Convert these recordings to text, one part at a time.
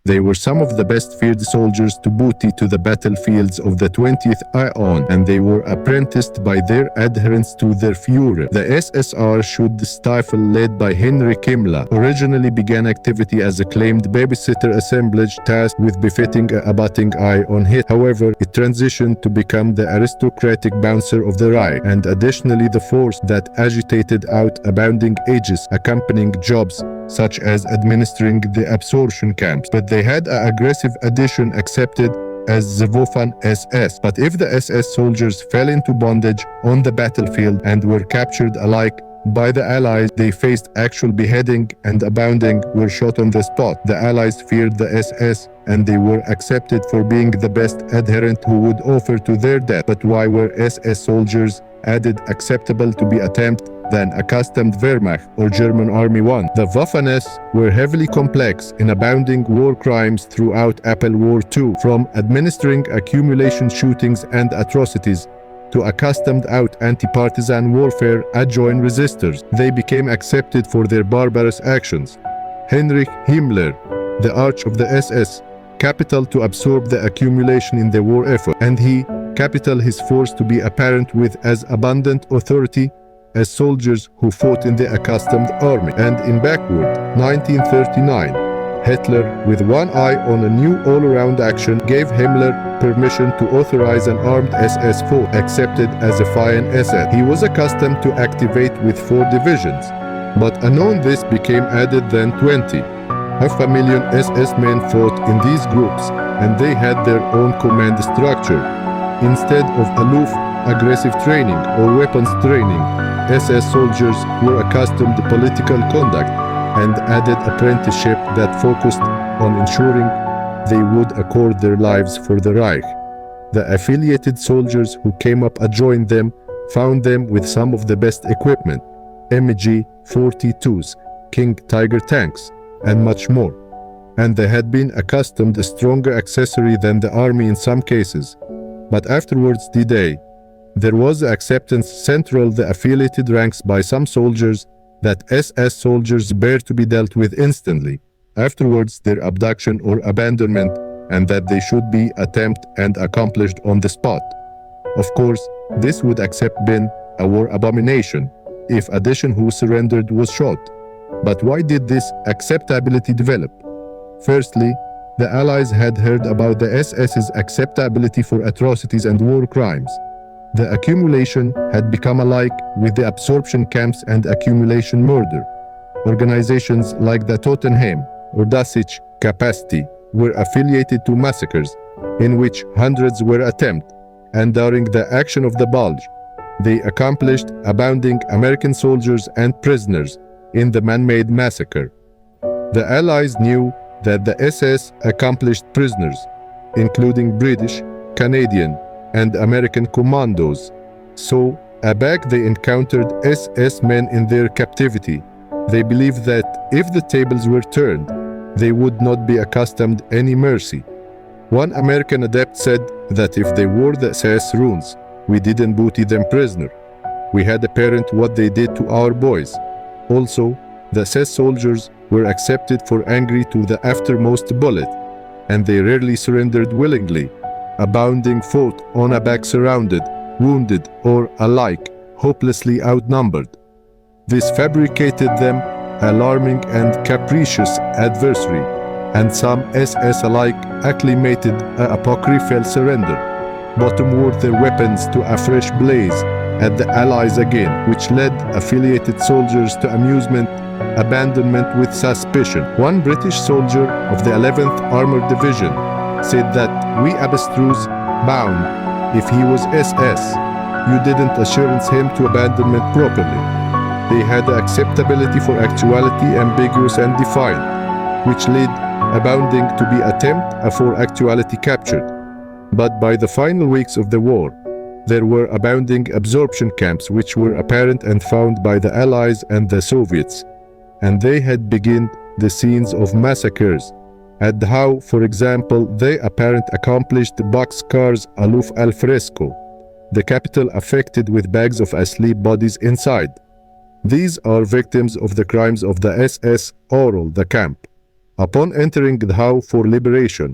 They were some of the best feared soldiers to booty to the battlefields of the 20th Ion, and they were apprenticed by their adherents to their Führer. The SSR should stifle, led by Heinrich Himmler, originally began activity as a claimed babysitter assemblage tasked with befitting a abutting eye on Hitler. However, it transitioned to become the aristocratic bouncer of the Reich, and additionally the force that agitated out abounding ages accompanying jobs such as administering the absorption camps. But they had an aggressive addition accepted as the Waffen-SS. But if the SS soldiers fell into bondage on the battlefield and were captured alike by the Allies, they faced actual beheading, and abounding were shot on the spot. The Allies feared the SS, and they were accepted for being the best adherent who would offer to their death. But why were SS soldiers added acceptable to be attempted than accustomed Wehrmacht or German Army 1? The Waffen-SS were heavily complex in abounding war crimes throughout April War II, from administering accumulation shootings and atrocities to accustomed out anti-partisan warfare adjoined resistors. They became accepted for their barbarous actions. Heinrich Himmler, the arch of the SS, capital to absorb the accumulation in the war effort, and he capital his force to be apparent with as abundant authority as soldiers who fought in the accustomed army. And in backward 1939, Hitler, with one eye on a new all-around action, gave Himmler permission to authorize an armed SS force, accepted as a fine SS. He was accustomed to activate with 4 divisions, but anon this became added than 20. 500,000 SS men fought in these groups, and they had their own command structure. Instead of aloof, aggressive training or weapons training, SS soldiers were accustomed to political conduct and added apprenticeship that focused on ensuring they would accord their lives for the Reich. The affiliated soldiers who came up adjoined them found them with some of the best equipment, MG-42s, King Tiger tanks, and much more. And they had been accustomed to a stronger accessory than the army in some cases. But afterwards D-Day, there was acceptance central the affiliated ranks by some soldiers that SS soldiers bear to be dealt with instantly, afterwards their abduction or abandonment, and that they should be attempted and accomplished on the spot. Of course, this would accept been a war abomination if addition who surrendered was shot. But why did this acceptability develop? Firstly, the Allies had heard about the SS's acceptability for atrocities and war crimes. The accumulation had become alike with the absorption camps and accumulation murder. Organizations like the Tottenham or Dachau capacity were affiliated to massacres, in which hundreds were attempted, and during the action of the Bulge, they accomplished abounding American soldiers and prisoners in the man-made massacre. The Allies knew that the SS accomplished prisoners, including British, Canadian, and American commandos. So, aback they encountered SS men in their captivity. They believed that if the tables were turned, they would not be accustomed any mercy. One American adept said that if they wore the SS runes, we didn't booty them prisoner. We had apparent what they did to our boys. Also, the SS soldiers were accepted for angry to the aftermost bullet, and they rarely surrendered willingly. Abounding fought on a back surrounded, wounded, or alike, hopelessly outnumbered. This fabricated them alarming and capricious adversary, and some SS alike acclimated a apocryphal surrender, bottom-ward their weapons to a fresh blaze at the Allies again, which led affiliated soldiers to amusement, abandonment with suspicion. One British soldier of the 11th Armored Division said that we abstruse bound if he was SS. You didn't assurance him to abandonment properly. They had the acceptability for actuality ambiguous and defined, which led abounding to be attempt for actuality captured. But by the final weeks of the war, there were abounding absorption camps which were apparent and found by the Allies and the Soviets, and they had begun the scenes of massacres. At how, for example, they apparent accomplished boxcars aloof al fresco, the capital affected with bags of asleep bodies inside. These are victims of the crimes of the SS Oral, the camp. Upon entering Dachau for liberation,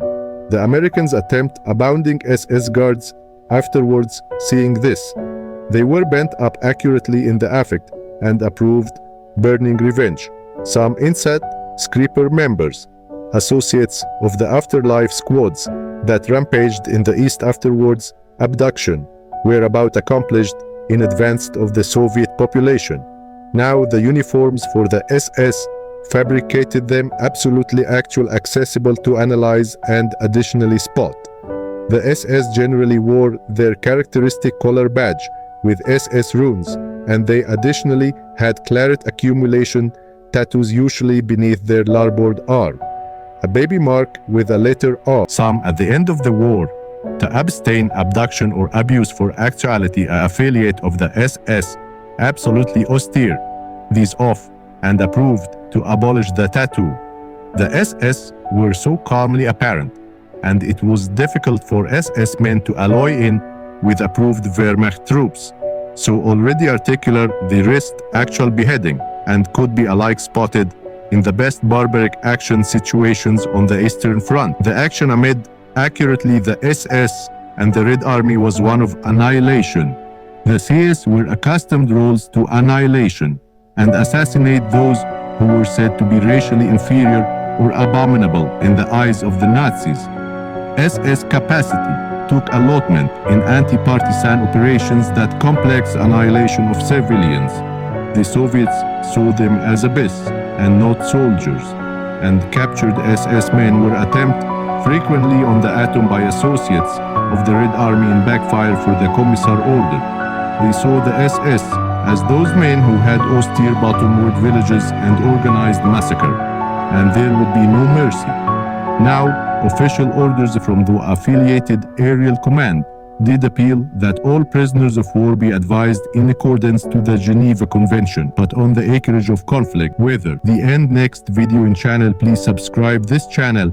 the Americans attempt abounding SS guards. Afterwards, seeing this, they were bent up accurately in the affect and approved burning revenge. Some Insat Screeper members, associates of the afterlife squads that rampaged in the East afterwards, abduction, were about accomplished in advance of the Soviet population. Now the uniforms for the SS fabricated them absolutely actual, accessible to analyze and additionally spot. The SS generally wore their characteristic collar badge with SS runes, and they additionally had claret accumulation tattoos usually beneath their larboard arm, a baby mark with a letter R. Some at the end of the war, to abstain abduction or abuse for actuality, an affiliate of the SS, absolutely austere, these off and approved to abolish the tattoo. The SS were so calmly apparent, and it was difficult for SS men to alloy in with approved Wehrmacht troops. So already articular, they risked actual beheading and could be alike spotted in the best barbaric action situations on the Eastern Front. The action amid accurately the SS and the Red Army was one of annihilation. The CS were accustomed roles to annihilation and assassinate those who were said to be racially inferior or abominable in the eyes of the Nazis. SS capacity took allotment in anti-partisan operations that complex annihilation of civilians. The Soviets saw them as abyss and not soldiers, and captured SS men were attempted frequently on the atom by associates of the Red Army and backfire for the Commissar order. They saw the SS as those men who had austere bottomward villages and organized massacre, and there would be no mercy. Now, official orders from the affiliated aerial command did appeal that all prisoners of war be advised in accordance to the Geneva Convention, but on the acreage of conflict. Whether the end next video in channel, please subscribe this channel